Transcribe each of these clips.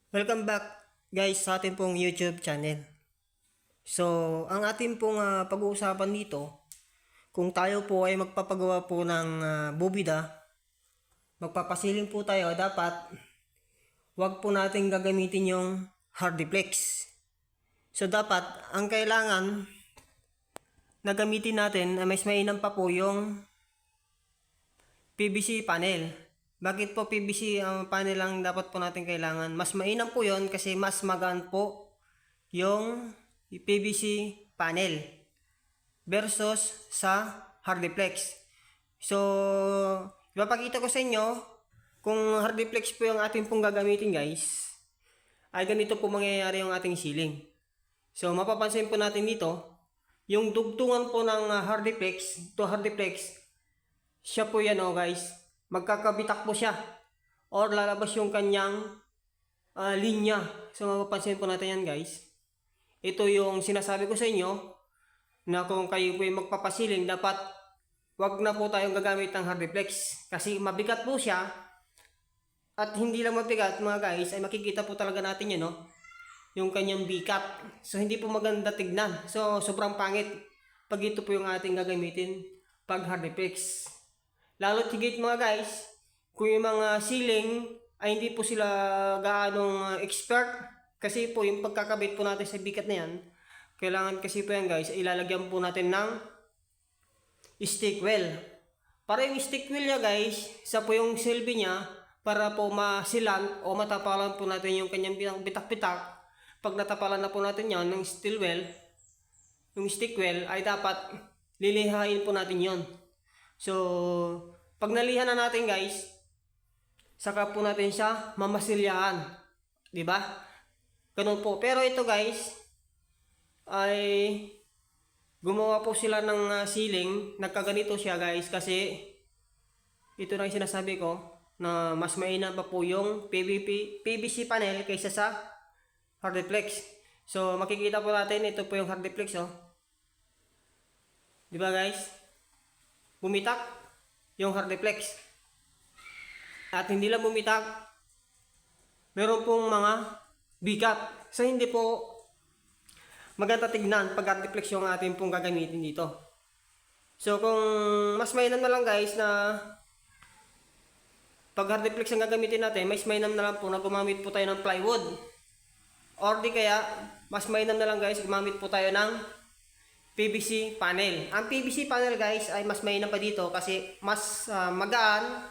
Welcome back guys sa ating pong YouTube channel. So, ang ating pong pag-uusapan dito, kung tayo po ay magpapagawa po ng bubida, magpapasiling po tayo, dapat wag po natin gagamitin yung hardiplex. So, dapat ang kailangan na gamitin natin ay mas mainam pa po yung PVC panel. Bakit po PVC ang panel lang dapat po natin kailangan? Mas mainam po yon kasi mas magaan po yung PVC panel versus sa hardiplex. So, ipapakita ko sa inyo kung hardiplex po yung ating pong gagamitin guys, ay ganito po mangyayari yung ating ceiling. So, mapapansin po natin dito, yung dugtungan po ng hardiplex to hardiplex, siya po yan guys, magkakabitak po siya or lalabas yung kanyang linya. So mapapansin po natin yan guys. Ito yung sinasabi ko sa inyo na kung kayo po yung magpapasiling, dapat wag na po tayong gagamit ng hardiplex kasi mabigat po siya. At hindi lang mabigat mga guys, ay makikita po talaga natin yun yung kanyang bikat. So hindi po maganda tignan. So sobrang pangit pag ito po yung ating gagamitin pag hardiplex. Lalo't higit mga guys, kung yung mga ceiling ay hindi po sila gaanong expert, kasi po yung pagkakabit po natin sa bikat na yan, kailangan kasi po yan guys, ilalagyan po natin ng stick well. Para yung stick well niya guys, isa po yung silbi niya para po masilan o matapalan po natin yung kanyang bitak-bitak. Pag natapalan na po natin yan ng steel well, yung stick well ay dapat lilihain po natin yon. So, pag nalihan na natin guys, saka po natin siya mamasilyaan. Diba? Ganun po. Pero ito guys, ay gumawa po sila ng ceiling. Nagkaganito siya guys kasi ito na yung sinasabi ko na mas mainam pa po yung PVC panel kaysa sa hardiplex. So, makikita po natin, ito po yung hardiplex Diba guys? Bumitak yung hardiplex. At hindi lang bumitak, meron pong mga bigat. So hindi po maganda tignan pag hardiplex yung ating pong gagamitin dito. So kung mas mainam na lang guys na pag hardiplex ang gagamitin natin, mas mainam na lang po na gumamit po tayo ng plywood. Or di kaya, mas mainam na lang guys, gumamit po tayo ng PVC panel. Ang PVC panel guys ay mas mainam pa dito kasi mas magaan,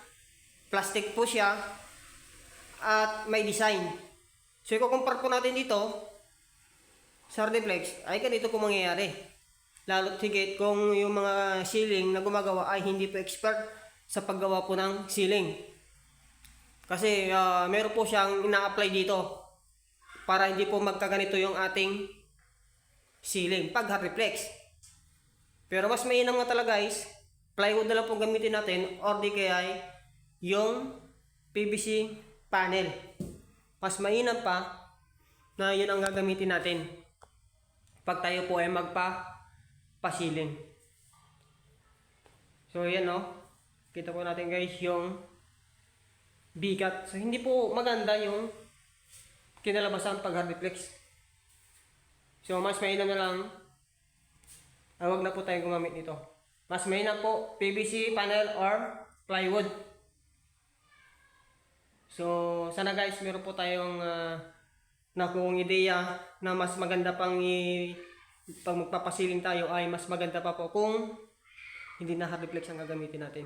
plastic po siya, at may design. So i-compare po natin dito sa hardiplex ay ganito po mangyayari. Lalo't higit kung yung mga ceiling na gumagawa ay hindi po expert sa paggawa po ng ceiling. Kasi meron po siyang ina-apply dito para hindi po magkaganito yung ating ceiling pag hardiplex. Pero mas mainam nga talaga guys, plywood na lang pong gamitin natin or di kaya yung PVC panel. Mas mainam pa na yun ang gagamitin natin pag tayo po ay magpa-ceiling. So yan kita po natin guys yung bigat. So hindi po maganda yung kinalabasan pag hardiplex. So mas mainam na lang, wag na po tayo gumamit nito. Mas mainam po PVC panel or plywood. So sana guys meron po tayong nakuhang ideya na mas maganda pang pag magpapasiling tayo ay mas maganda pa po kung hindi na hardiplex ang gagamitin natin.